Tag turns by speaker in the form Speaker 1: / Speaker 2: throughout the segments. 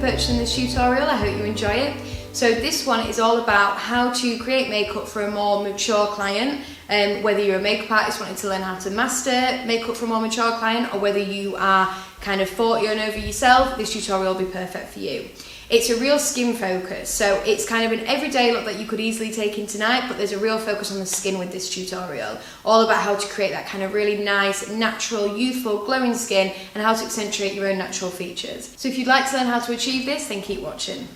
Speaker 1: purchasing this tutorial. I hope you enjoy it. So this one is all about how to create makeup for a more mature client. Whether you're a makeup artist wanting to learn how to master makeup for a more mature client, or whether you are kind of 40 and over yourself, this tutorial will be perfect for you. It's a real skin focus, so it's kind of an everyday look that you could easily take in tonight, but there's a real focus on the skin with this tutorial. All about how to create that kind of really nice, natural, youthful, glowing skin, and how to accentuate your own natural features. So if you'd like to learn how to achieve this, then keep watching.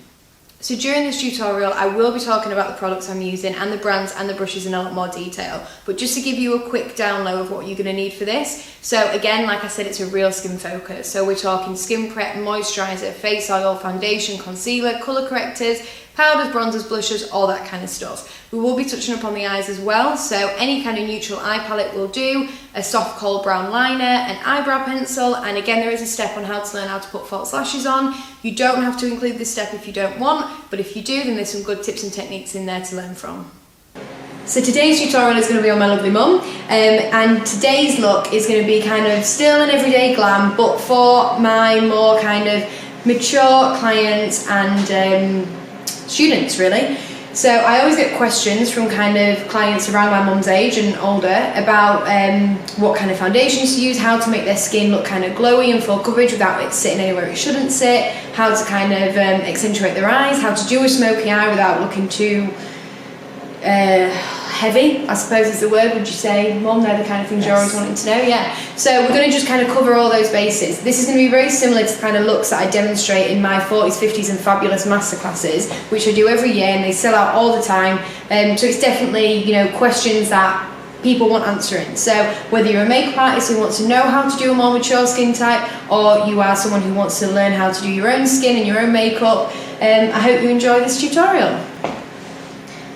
Speaker 1: So during this tutorial, I will be talking about the products I'm using and the brands and the brushes in a lot more detail. But just to give you a quick download of what you're going to need for this. So again, like I said, it's a real skin focus. So we're talking skin prep, moisturiser, face oil, foundation, concealer, colour correctors, powders, bronzers, blushes, all that kind of stuff. We will be touching upon the eyes as well, so any kind of neutral eye palette will do, a soft cold brown liner, an eyebrow pencil, and again there is a step on how to learn how to put false lashes on. You don't have to include this step if you don't want, but if you do, then there's some good tips and techniques in there to learn from. So today's tutorial is going to be on my lovely mum, and today's look is going to be kind of still an everyday glam, but for my more kind of mature clients and students really. So I always get questions from kind of clients around my mum's age and older about what kind of foundations to use, how to make their skin look kind of glowy and full coverage without it sitting anywhere it shouldn't sit, how to kind of accentuate their eyes, how to do a smoky eye without looking too heavy, I suppose is the word. Would you say, Mum, they're the kind of things you're always wanting to know? Yeah. So we're going to just kind of cover all those bases. This is going to be very similar to the kind of looks that I demonstrate in my 40s, 50s and fabulous masterclasses, which I do every year, and they sell out all the time. So it's definitely, you know, questions that people want answering. So whether you're a makeup artist who wants to know how to do a more mature skin type, or you are someone who wants to learn how to do your own skin and your own makeup, I hope you enjoy this tutorial.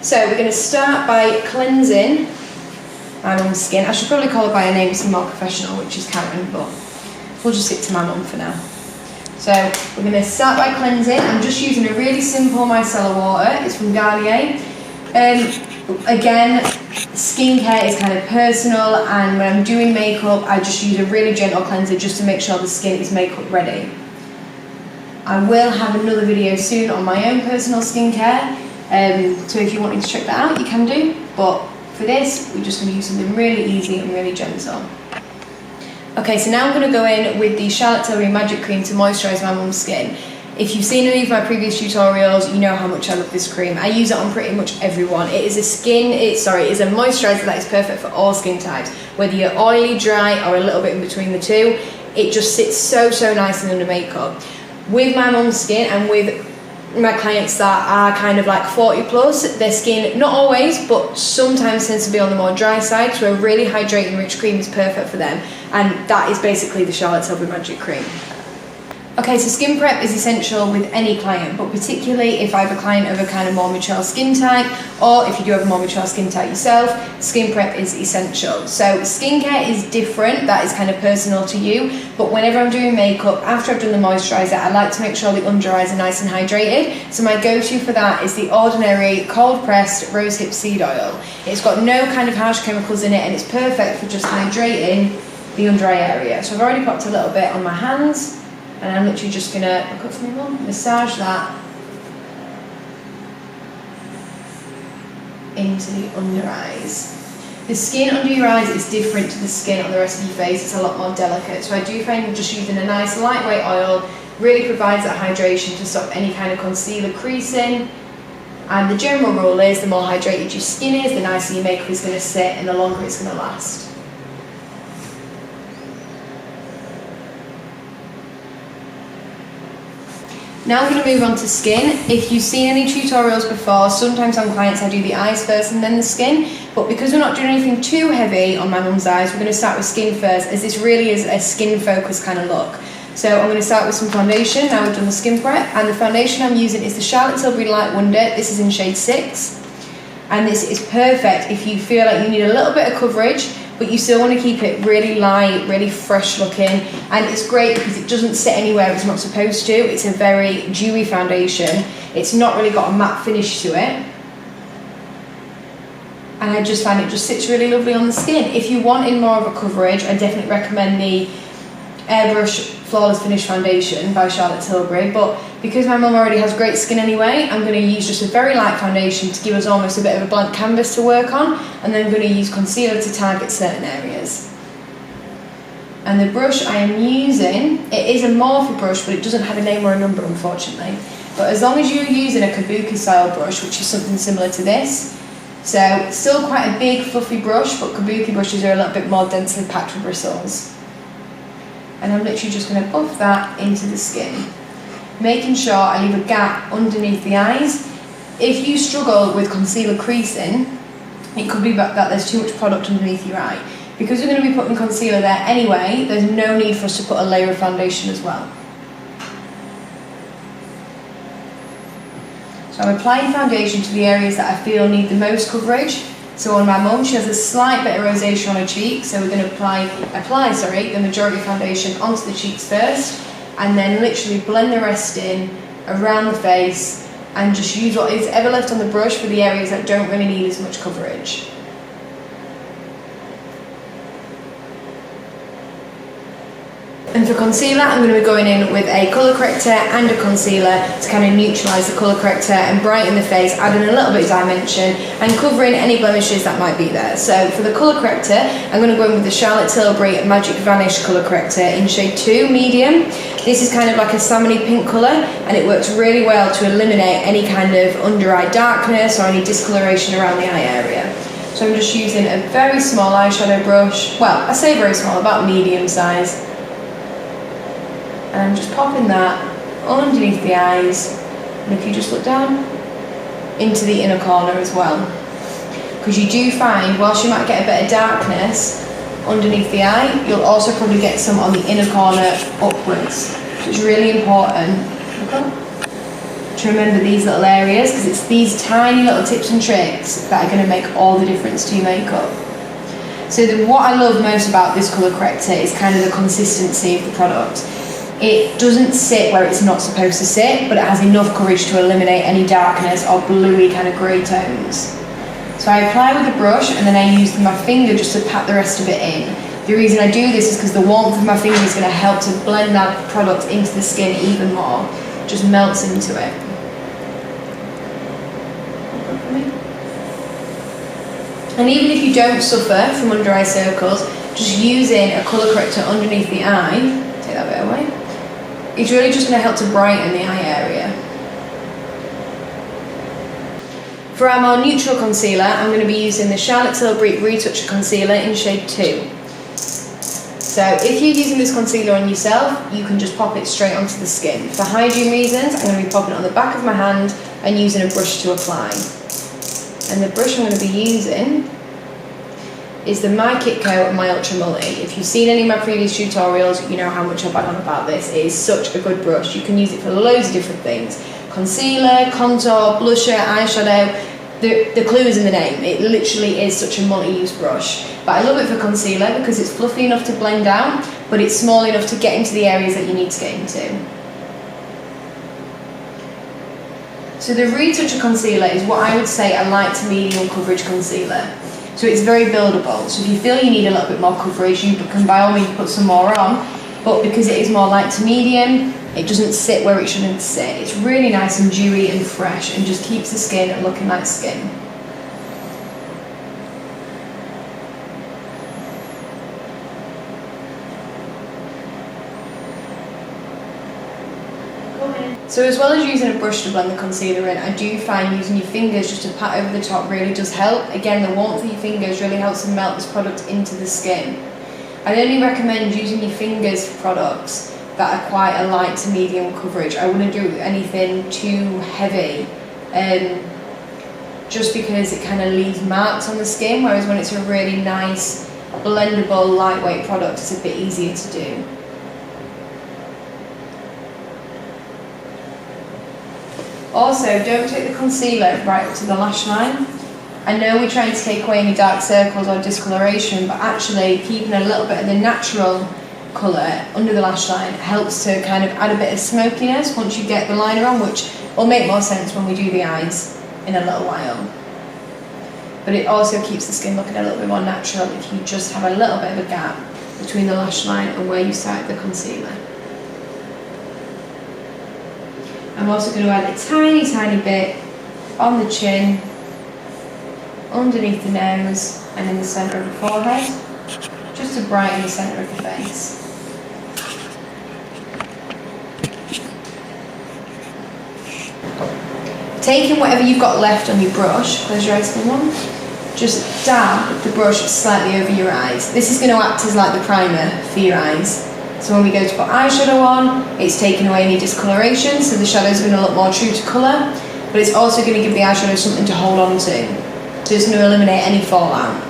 Speaker 1: So we're going to start by cleansing my mum's skin. I should probably call her by her name, some more professional, which is Karen, but we'll just stick to my mum for now. So we're going to start by cleansing. I'm just using a really simple micellar water. It's from Garnier. Again, skincare is kind of personal, and when I'm doing makeup, I just use a really gentle cleanser just to make sure the skin is makeup ready. I will have another video soon on my own personal skincare. So if you wanted to check that out, you can do, but for this, we're just going to use something really easy and really gentle. Okay, so now I'm going to go in with the Charlotte Tilbury Magic Cream to moisturise my mum's skin. If you've seen any of my previous tutorials, you know how much I love this cream. I use it on pretty much everyone. It is a moisturiser that is perfect for all skin types, whether you're oily, dry, or a little bit in between the two. It just sits so nicely under makeup. With my mum's skin and with my clients that are kind of like 40 plus, their skin, not always, but sometimes tends to be on the more dry side, so a really hydrating rich cream is perfect for them, and that is basically the Charlotte Tilbury Magic Cream. Okay, so skin prep is essential with any client, but particularly if I have a client of a kind of more mature skin type, or if you do have a more mature skin type yourself, skin prep is essential. So skincare is different, that is kind of personal to you, but whenever I'm doing makeup, after I've done the moisturiser, I like to make sure the under eyes are nice and hydrated. So my go-to for that is the Ordinary cold pressed rosehip seed oil. It's got no kind of harsh chemicals in it, and it's perfect for just hydrating the under eye area. So I've already popped a little bit on my hands, and I'm literally just going to, look up for me, Mum, massage that into the under eyes. The skin under your eyes is different to the skin on the rest of your face. It's a lot more delicate. So I do find just using a nice lightweight oil really provides that hydration to stop any kind of concealer creasing. And the general rule is the more hydrated your skin is, the nicer your makeup is going to sit and the longer it's going to last. Now I'm going to move on to skin. If you've seen any tutorials before, sometimes on clients I do the eyes first and then the skin, but because we're not doing anything too heavy on my mum's eyes, we're going to start with skin first, as this really is a skin focused kind of look. So I'm going to start with some foundation. Now we've done the skin prep, and the foundation I'm using is the Charlotte Tilbury Light Wonder. This is in shade 6, and this is perfect if you feel like you need a little bit of coverage, but you still want to keep it really light, really fresh looking, and it's great because it doesn't sit anywhere it's not supposed to. It's a very dewy foundation. It's not really got a matte finish to it, and I just find it just sits really lovely on the skin. If you're wanting more of a coverage, I definitely recommend the Airbrush Flawless Finish Foundation by Charlotte Tilbury, but Because my mum already has great skin anyway, I'm going to use just a very light foundation to give us almost a bit of a blank canvas to work on, and then I'm going to use concealer to target certain areas. And the brush I am using, it is a Morphe brush, but it doesn't have a name or a number, unfortunately. But as long as you're using a kabuki style brush, which is something similar to this, so still quite a big fluffy brush, but kabuki brushes are a little bit more densely packed with bristles. And I'm literally just going to buff that into the skin, making sure I leave a gap underneath the eyes. If you struggle with concealer creasing, it could be that there's too much product underneath your eye. Because we're going to be putting concealer there anyway, there's no need for us to put a layer of foundation as well. So I'm applying foundation to the areas that I feel need the most coverage. So on my mum, she has a slight bit of rosacea on her cheek, so we're going to apply the majority of foundation onto the cheeks first, and then literally blend the rest in around the face, and just use what is ever left on the brush for the areas that don't really need as much coverage. And for concealer, I'm going to be going in with a colour corrector and a concealer to kind of neutralise the colour corrector and brighten the face, adding a little bit of dimension and covering any blemishes that might be there. So for the colour corrector, I'm going to go in with the Charlotte Tilbury Magic Vanish colour corrector in shade 2 medium. This is kind of like a salmony pink colour, and it works really well to eliminate any kind of under eye darkness or any discoloration around the eye area. So I'm just using a very small eyeshadow brush. Well, I say very small, about medium size. And I'm just popping that underneath the eyes, and if you just look down, into the inner corner as well. Because you do find, whilst you might get a bit of darkness underneath the eye, you'll also probably get some on the inner corner upwards. So it's really important to remember these little areas, because it's these tiny little tips and tricks that are going to make all the difference to your makeup. So what I love most about this colour corrector is kind of the consistency of the product. It doesn't sit where it's not supposed to sit, but it has enough coverage to eliminate any darkness or bluey kind of grey tones. So I apply with a brush, and then I use my finger just to pat the rest of it in. The reason I do this is because the warmth of my finger is going to help to blend that product into the skin even more. It just melts into it. And even if you don't suffer from under eye circles, just using a colour corrector underneath the eye, take that bit away, it's really just going to help to brighten the eye area. For our more neutral concealer, I'm going to be using the Charlotte Tilbury Retoucher Concealer in shade 2. So if you're using this concealer on yourself, you can just pop it straight onto the skin. For hygiene reasons, I'm going to be popping it on the back of my hand and using a brush to apply. And the brush I'm going to be using is the My Kitco My Ultra Multi. If you've seen any of my previous tutorials, you know how much I bang on about this. It is such a good brush. You can use it for loads of different things. Concealer, contour, blusher, eyeshadow. The clue is in the name. It literally is such a multi-use brush. But I love it for concealer because it's fluffy enough to blend out, but it's small enough to get into the areas that you need to get into. So the Retoucher Concealer is what I would say a light to medium coverage concealer. So it's very buildable. So if you feel you need a little bit more coverage, you can by all means put some more on, but because it is more light to medium, it doesn't sit where it shouldn't sit. It's really nice and dewy and fresh and just keeps the skin looking like skin. So as well as using a brush to blend the concealer in, I do find using your fingers just to pat over the top really does help. Again, the warmth of your fingers really helps to melt this product into the skin. I only recommend using your fingers for products that are quite a light to medium coverage. I wouldn't do anything too heavy, just because it kind of leaves marks on the skin, whereas when it's a really nice, blendable, lightweight product, it's a bit easier to do. Also, don't take the concealer right up to the lash line. I know we're trying to take away any dark circles or discoloration, but actually keeping a little bit of the natural colour under the lash line helps to kind of add a bit of smokiness once you get the liner on, which will make more sense when we do the eyes in a little while. But it also keeps the skin looking a little bit more natural if you just have a little bit of a gap between the lash line and where you started the concealer. I'm also going to add a tiny, tiny bit on the chin, underneath the nose, and in the centre of the forehead, just to brighten the centre of the face. Taking whatever you've got left on your brush, close your eyes for one, just dab the brush slightly over your eyes. This is going to act as like the primer for your eyes. So when we go to put eyeshadow on, it's taking away any discoloration, so the shadows are going to look more true to colour, but it's also going to give the eyeshadow something to hold on to. So it's going to eliminate any fallout.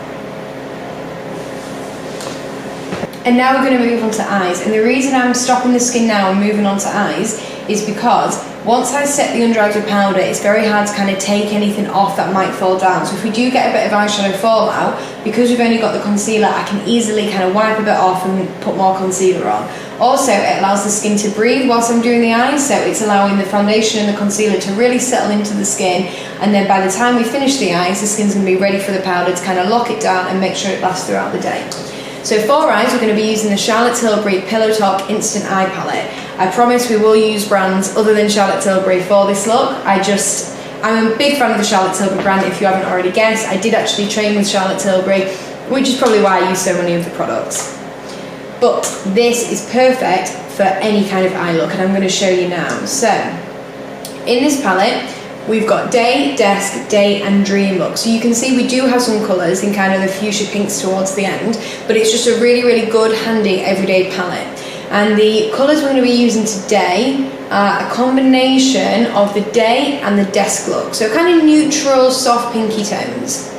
Speaker 1: And now we're going to move on to eyes. And the reason I'm stopping the skin now and moving on to eyes is because once I set the under eyes with powder, it's very hard to kind of take anything off that might fall down. So if we do get a bit of eyeshadow fallout, because we've only got the concealer, I can easily kind of wipe a bit off and put more concealer on. Also, it allows the skin to breathe whilst I'm doing the eyes, so it's allowing the foundation and the concealer to really settle into the skin, and then by the time we finish the eyes, the skin's going to be ready for the powder to kind of lock it down and make sure it lasts throughout the day. So for eyes, we're going to be using the Charlotte Tilbury Pillow Talk Instant Eye Palette. I promise we will use brands other than Charlotte Tilbury for this look. I'm a big fan of the Charlotte Tilbury brand, if you haven't already guessed. I did actually train with Charlotte Tilbury, which is probably why I use so many of the products. But this is perfect for any kind of eye look, and I'm going to show you now. So, in this palette, we've got Day, Desk, Day and Dream look. So you can see we do have some colours in kind of the fuchsia pinks towards the end, but it's just a really, really good, handy, everyday palette. And the colours we're going to be using today are a combination of the Day and the Desk look. So kind of neutral, soft, pinky tones.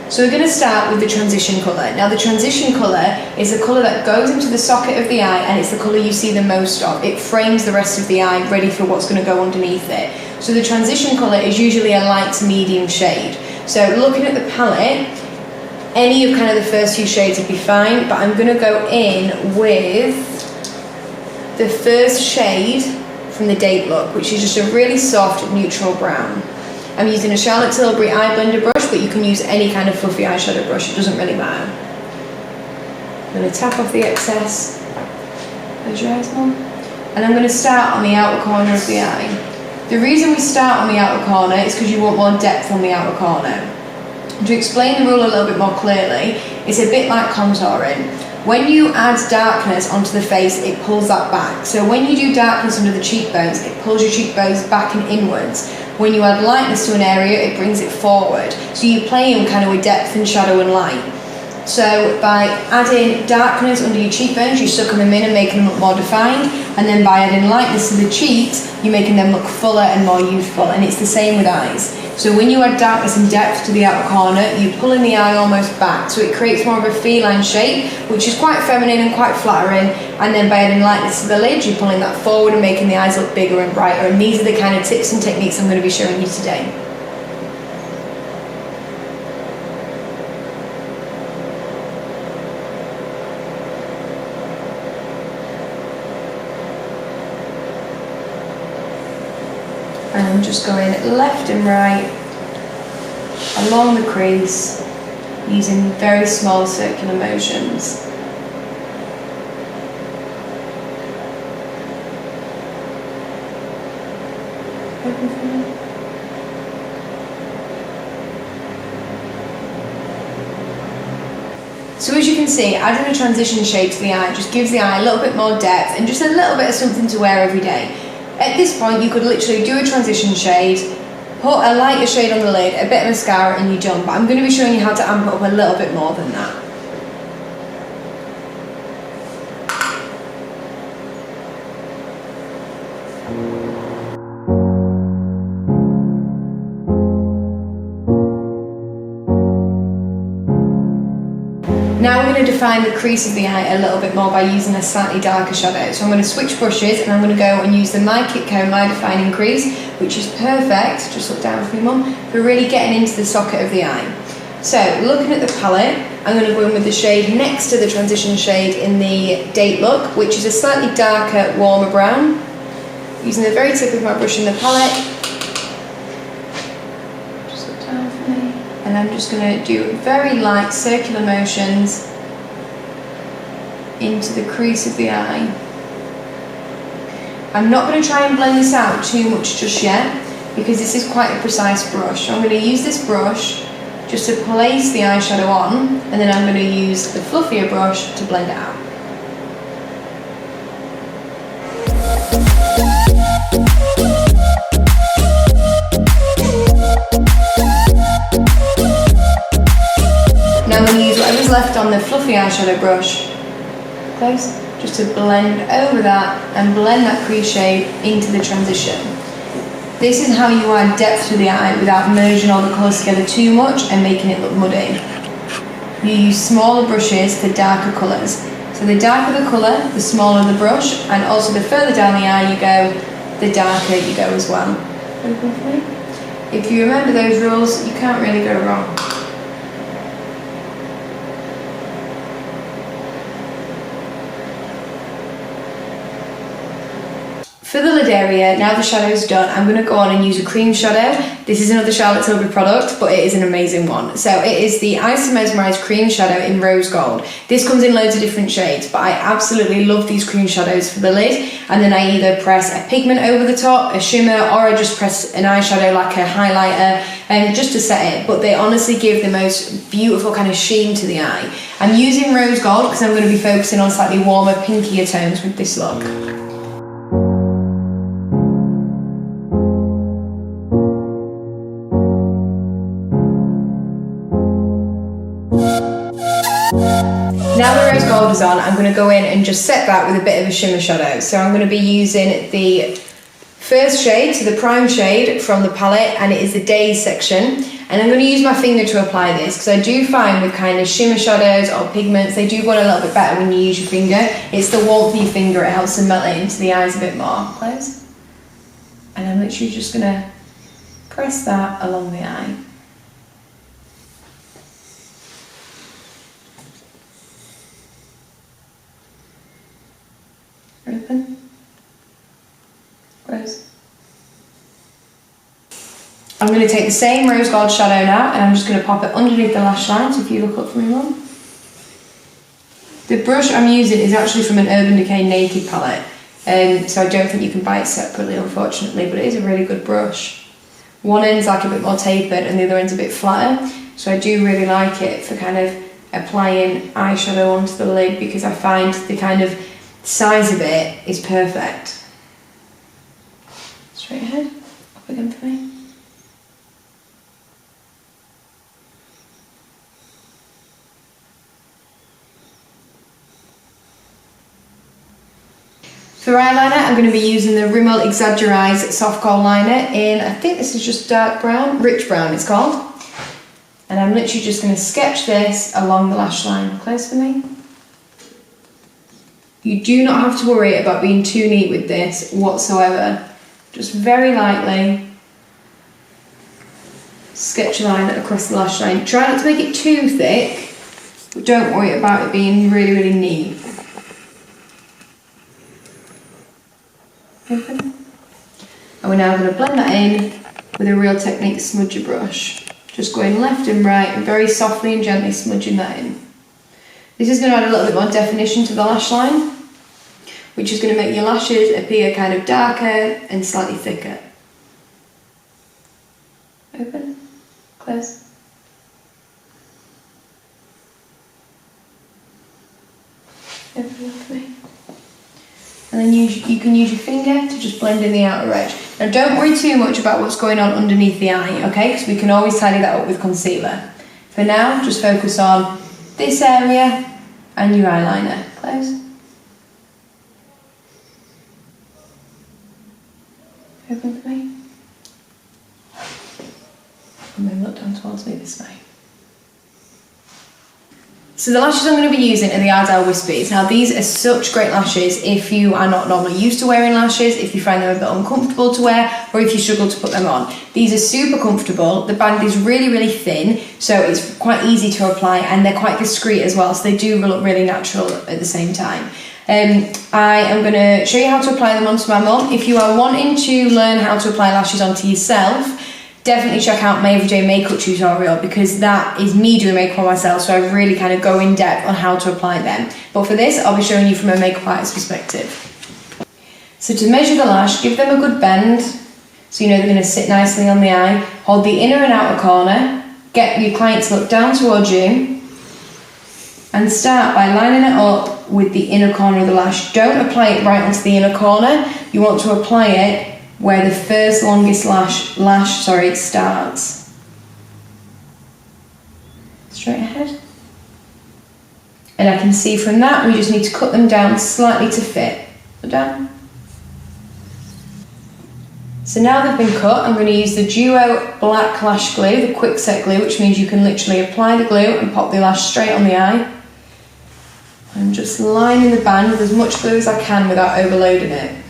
Speaker 1: So we're going to start with the transition colour. Now the transition colour is a colour that goes into the socket of the eye, and it's the colour you see the most of. It frames the rest of the eye ready for what's going to go underneath it. So the transition colour is usually a light to medium shade. So looking at the palette, any of kind of the first few shades would be fine, but I'm going to go in with the first shade from the Date look, which is just a really soft neutral brown. I'm using a Charlotte Tilbury eye blender brush, but you can use any kind of fluffy eyeshadow brush, it doesn't really matter. I'm going to tap off the excess. Close your eyes, Mum. And I'm going to start on the outer corner of the eye. The reason we start on the outer corner is because you want more depth on the outer corner. To explain the rule a little bit more clearly, it's a bit like contouring. When you add darkness onto the face, it pulls that back. So when you do darkness under the cheekbones, it pulls your cheekbones back and inwards. When you add lightness to an area, it brings it forward. So you play them kind of with depth and shadow and light. So by adding darkness under your cheekbones, you're sucking them in and making them look more defined. And then by adding lightness to the cheeks, you're making them look fuller and more youthful. And it's the same with eyes. So when you add darkness and depth to the outer corner, you're pulling the eye almost back. So it creates more of a feline shape, which is quite feminine and quite flattering. And then by adding lightness to the lid, you're pulling that forward and making the eyes look bigger and brighter. And these are the kind of tips and techniques I'm going to be showing you today. And I'm just going left and right along the crease using very small circular motions. So as you can see, adding a transition shade to the eye just gives the eye a little bit more depth and just a little bit of something to wear every day. At this point, you could literally do a transition shade, put a lighter shade on the lid, a bit of mascara, and you're done. But I'm going to be showing you how to amp it up a little bit more than that. Now we're going to define the crease of the eye a little bit more by using a slightly darker shadow. So I'm going to switch brushes and I'm going to go and use the My Kit Co My Defining Crease, which is perfect, just look down for me, Mum, for really getting into the socket of the eye. So looking at the palette, I'm going to go in with the shade next to the transition shade in the Date look, which is a slightly darker, warmer brown. Using the very tip of my brush in the palette, just look down for me. And I'm just going to do very light circular motions into the crease of the eye. I'm not going to try and blend this out too much just yet, because this is quite a precise brush. So I'm going to use this brush just to place the eyeshadow on, and then I'm going to use the fluffier brush to blend it out. Now I'm going to use whatever's left on the fluffy eyeshadow brush, close, just to blend over that and blend that crease shade into the transition. This is how you add depth to the eye without merging all the colours together too much and making it look muddy. You use smaller brushes for darker colours. So the darker the colour, the smaller the brush, and also the further down the eye you go, the darker you go as well. If you remember those rules, you can't really go wrong. For the lid area, now the shadow's done, I'm going to go on and use a cream shadow. This is another Charlotte Tilbury product, but it is an amazing one. So it is the Ice and Mesmerise Cream Shadow in Rose Gold. This comes in loads of different shades, but I absolutely love these cream shadows for the lid. And then I either press a pigment over the top, a shimmer, or I just press an eyeshadow like a highlighter, just to set it. But they honestly give the most beautiful kind of sheen to the eye. I'm using Rose Gold because I'm going to be focusing on slightly warmer, pinkier tones with this look. Now the Rose Gold is on, I'm going to go in and just set that with a bit of a shimmer shadow. So I'm going to be using the first shade, so the prime shade from the palette, and it is the Days section. And I'm going to use my finger to apply this, because I do find with kind of shimmer shadows or pigments, they do go on a little bit better when you use your finger. It's the warmth of your finger, it helps to melt it into the eyes a bit more. Close. And I'm literally just going to press that along the eye. Open, close. I'm going to take the same Rose Gold shadow now, and I'm just going to pop it underneath the lash line. So if you look up for me, Mum. The brush I'm using is actually from an Urban Decay Naked palette, so I don't think you can buy it separately, unfortunately, but it is a really good brush. One end's like a bit more tapered and the other end's a bit flatter, so I do really like it for kind of applying eyeshadow onto the lid, because I find the kind of size of it is perfect. Straight ahead, up again for me. For eyeliner, I'm going to be using the Rimmel Exaggerize Soft Kohl Liner in, I think this is just dark brown, rich brown it's called. And I'm literally just going to sketch this along the lash line. Close for me. You do not have to worry about being too neat with this whatsoever. Just very lightly sketch a line across the lash line. Try not to make it too thick, but don't worry about it being really, really neat. Open. And we're now going to blend that in with a Real Technique smudger brush. Just going left and right and very softly and gently smudging that in. This is going to add a little bit more definition to the lash line, which is going to make your lashes appear kind of darker and slightly thicker. Open, close. Open for me. And then you can use your finger to just blend in the outer edge. Now don't worry too much about what's going on underneath the eye, okay? Because we can always tidy that up with concealer. For now, just focus on this area and your eyeliner. Close. Open for me. And then look down towards me this way. So the lashes I'm going to be using are the Ardell Wispies. Now these are such great lashes if you are not normally used to wearing lashes, if you find them a bit uncomfortable to wear, or if you struggle to put them on. These are super comfortable. The band is really, really thin, so it's quite easy to apply, and they're quite discreet as well, so they do look really natural at the same time. I am going to show you how to apply them onto my mum. If you are wanting to learn how to apply lashes onto yourself, definitely check out my everyday makeup tutorial, because that is me doing makeup on myself, so I really kind of go in depth on how to apply them. But for this, I'll be showing you from a makeup artist perspective. So to measure the lash, give them a good bend, so you know they're going to sit nicely on the eye. Hold the inner and outer corner, get your client to look down towards you, and start by lining it up with the inner corner of the lash. Don't apply it right onto the inner corner, you want to apply it where the first longest lash starts. Straight ahead. And I can see from that we just need to cut them down slightly to fit. Put down. So now they've been cut, I'm going to use the Duo Black Lash Glue, the quick set glue, which means you can literally apply the glue and pop the lash straight on the eye. I'm just lining the band with as much glue as I can without overloading it.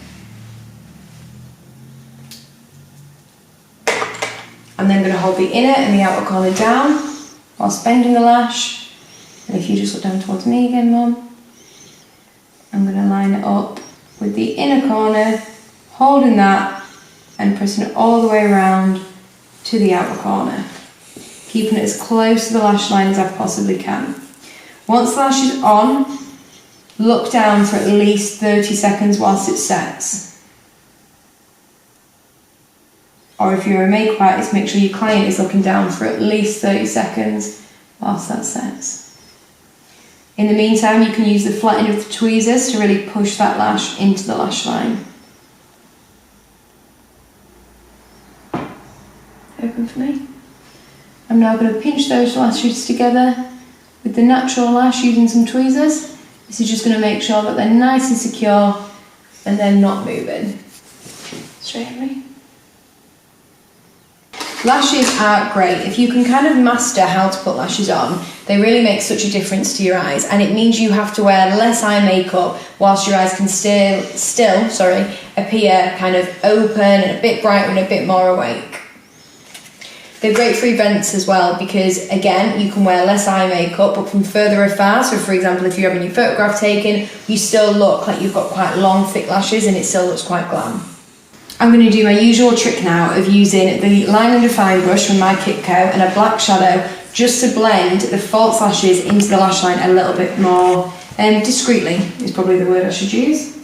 Speaker 1: I'm then going to hold the inner and the outer corner down whilst bending the lash. And if you just look down towards me again, Mum, I'm going to line it up with the inner corner, holding that and pressing it all the way around to the outer corner, keeping it as close to the lash line as I possibly can. Once the lash is on, look down for at least 30 seconds whilst it sets. Or if you're a makeup artist, make sure your client is looking down for at least 30 seconds whilst that sets. In the meantime, you can use the flat end of the tweezers to really push that lash into the lash line. Open for me. I'm now going to pinch those lashes together with the natural lash using some tweezers. This is just going to make sure that they're nice and secure and they're not moving. Straight at me. Lashes are great. If you can kind of master how to put lashes on, they really make such a difference to your eyes, and it means you have to wear less eye makeup whilst your eyes can still appear kind of open and a bit brighter and a bit more awake. They're great for events as well because, again, you can wear less eye makeup but from further afar. So, for example, if you're having your photograph taken, you still look like you've got quite long, thick lashes and it still looks quite glam. I'm going to do my usual trick now of using the line and define brush from my Kitco and a black shadow just to blend the false lashes into the lash line a little bit more discreetly, is probably the word I should use.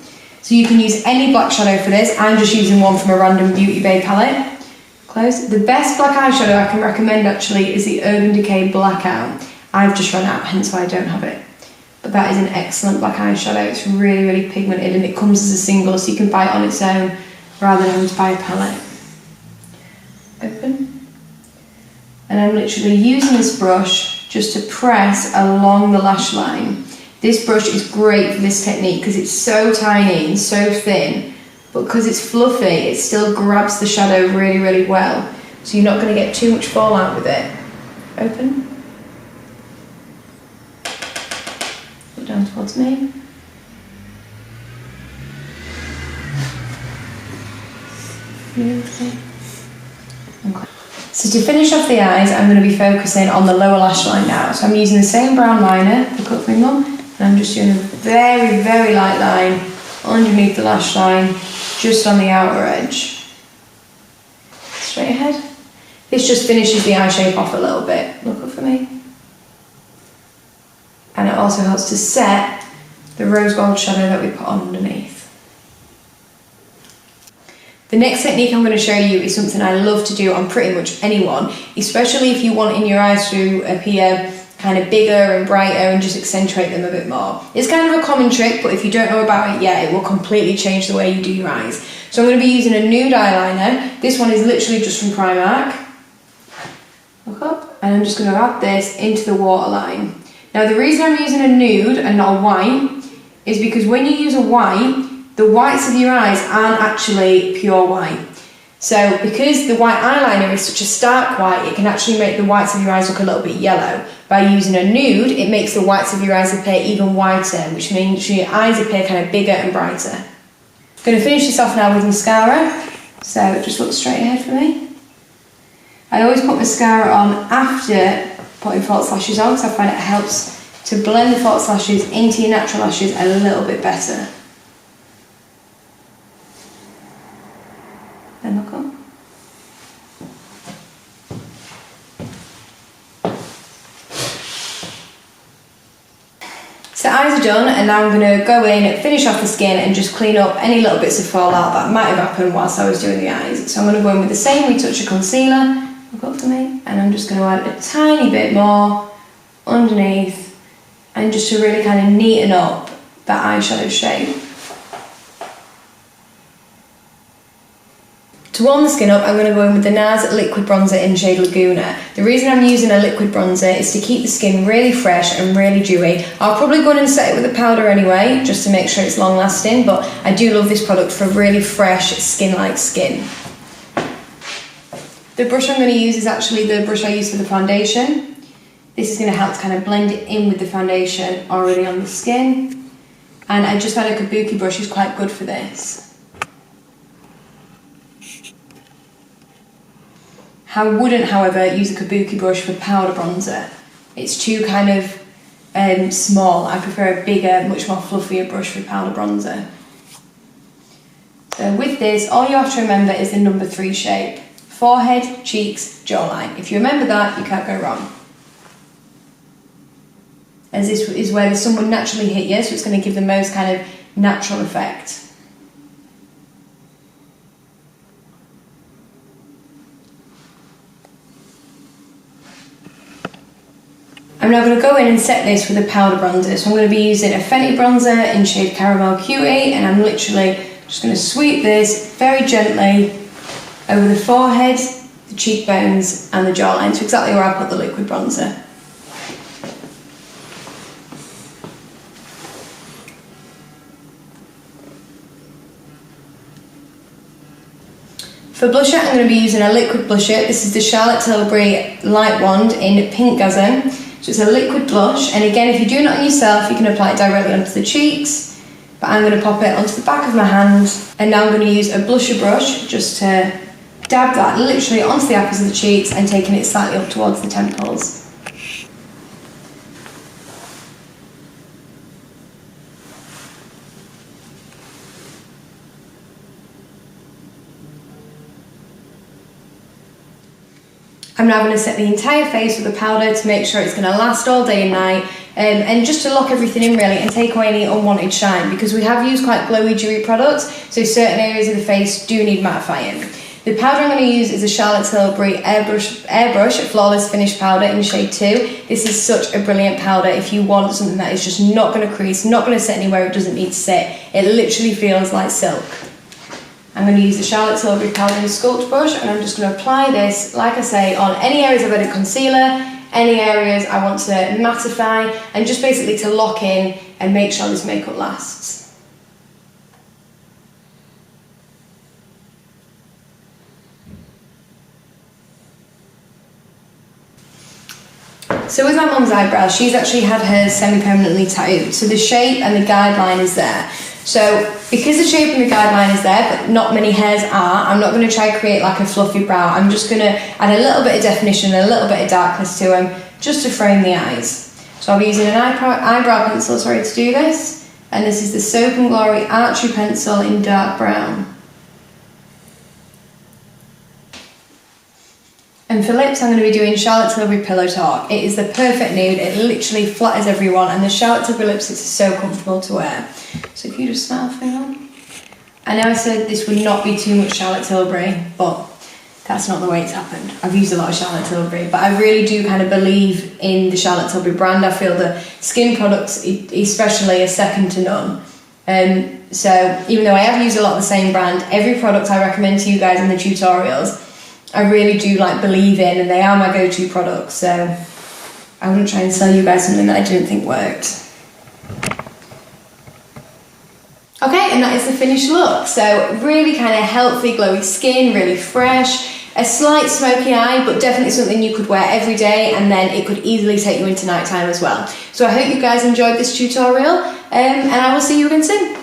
Speaker 1: So you can use any black shadow for this. I'm just using one from a random Beauty Bay palette. Close. The best black eyeshadow I can recommend actually is the Urban Decay Blackout. I've just run out, hence why I don't have it. But that is an excellent black eyeshadow. It's really, really pigmented and it comes as a single so you can buy it on its own rather than having to buy a palette. Open. And I'm literally using this brush just to press along the lash line. This brush is great for this technique because it's so tiny and so thin. But because it's fluffy, it still grabs the shadow really, really well. So you're not going to get too much fallout with it. Open. Look down towards me. Okay. So to finish off the eyes, I'm going to be focusing on the lower lash line now. So I'm using the same brown liner, the cut thing on, and I'm just doing a very, very light line underneath the lash line, just on the outer edge. Straight ahead. This just finishes the eye shape off a little bit. Look up for me. And it also helps to set the rose gold shadow that we put on underneath. The next technique I'm going to show you is something I love to do on pretty much anyone, especially if you want in your eyes to appear kind of bigger and brighter and just accentuate them a bit more. It's kind of a common trick, but if you don't know about it yet, it will completely change the way you do your eyes. So I'm going to be using a nude eyeliner. This one is literally just from Primark. Look up. And I'm just going to add this into the waterline. Now the reason I'm using a nude and not a white is because when you use a white, the whites of your eyes aren't actually pure white. So because the white eyeliner is such a stark white, it can actually make the whites of your eyes look a little bit yellow. By using a nude, it makes the whites of your eyes appear even whiter, which means your eyes appear kind of bigger and brighter. I'm going to finish this off now with mascara, so just look straight ahead for me. I always put mascara on after putting false lashes on, because I find it helps to blend the false lashes into your natural lashes a little bit better. Then look up. So So eyes are done, and now I'm going to go in, finish off the skin and just clean up any little bits of fallout that might have happened whilst I was doing the eyes. So I'm going to go in with the same retouch of concealer, look up for me, and I'm just going to add a tiny bit more underneath, and just to really kind of neaten up that eyeshadow shape. To warm the skin up, I'm going to go in with the NARS liquid bronzer in shade Laguna. The reason I'm using a liquid bronzer is to keep the skin really fresh and really dewy. I'll probably go in and set it with a powder anyway, just to make sure it's long lasting, but I do love this product for really fresh, skin-like skin. The brush I'm going to use is actually the brush I use for the foundation. This is going to help to kind of blend it in with the foundation already on the skin. And I just found a kabuki brush is quite good for this. I wouldn't, however, use a kabuki brush for powder bronzer. It's too kind of small. I prefer a bigger, much more fluffier brush for powder bronzer. So with this, all you have to remember is the number 3 shape. Forehead, cheeks, jawline. If you remember that, you can't go wrong. As this is where the sun would naturally hit you, so it's going to give the most kind of natural effect. I'm now going to go in and set this with a powder bronzer. So I'm going to be using a Fenty bronzer in shade Caramel Cutie, and I'm literally just going to sweep this very gently over the forehead, the cheekbones and the jawline, so exactly where I put the liquid bronzer. For blusher, I'm going to be using a liquid blusher. This is the Charlotte Tilbury Light Wand in Pink Gazon. So it's a liquid blush, and again, if you're doing it on yourself, you can apply it directly onto the cheeks, but I'm going to pop it onto the back of my hand, and now I'm going to use a blusher brush just to dab that literally onto the apples of the cheeks and taking it slightly up towards the temples. I'm now going to set the entire face with a powder to make sure it's going to last all day and night, and just to lock everything in really and take away any unwanted shine, because we have used quite glowy, dewy products, so certain areas of the face do need mattifying. The powder I'm going to use is a Charlotte Tilbury Airbrush Flawless Finish Powder in shade 2. This is such a brilliant powder if you want something that is just not going to crease, not going to sit anywhere it doesn't need to sit. It literally feels like silk. I'm going to use the Charlotte Tilbury powder and sculpt brush, and I'm just going to apply this, like I say, on any areas I've added concealer, any areas I want to mattify, and just basically to lock in and make sure this makeup lasts. So with my mum's eyebrows, she's actually had hers semi-permanently tattooed, so the shape and the guideline is there. So because the shape and the guideline is there, but not many hairs are, I'm not going to try and create like a fluffy brow. I'm just going to add a little bit of definition and a little bit of darkness to them, just to frame the eyes. So I'll be using an eyebrow pencil, to do this. And this is the Soap & Glory Archery Pencil in dark brown. And for lips, I'm going to be doing Charlotte Tilbury Pillow Talk. It is the perfect nude, it literally flatters everyone, and the Charlotte Tilbury lipsticks are so comfortable to wear. So if you just smile for me. I know I said this would not be too much Charlotte Tilbury, but that's not the way it's happened. I've used a lot of Charlotte Tilbury, but I really do kind of believe in the Charlotte Tilbury brand. I feel the skin products especially are second to none. So even though I have used a lot of the same brand, every product I recommend to you guys in the tutorials, I really do believe in, and they are my go-to products, so I wouldn't try and sell you guys something that I didn't think worked. Okay, and that is the finished look. So really kind of healthy, glowy skin, really fresh, a slight smoky eye, but definitely something you could wear every day, and then it could easily take you into nighttime as well. So I hope you guys enjoyed this tutorial, and I will see you again soon.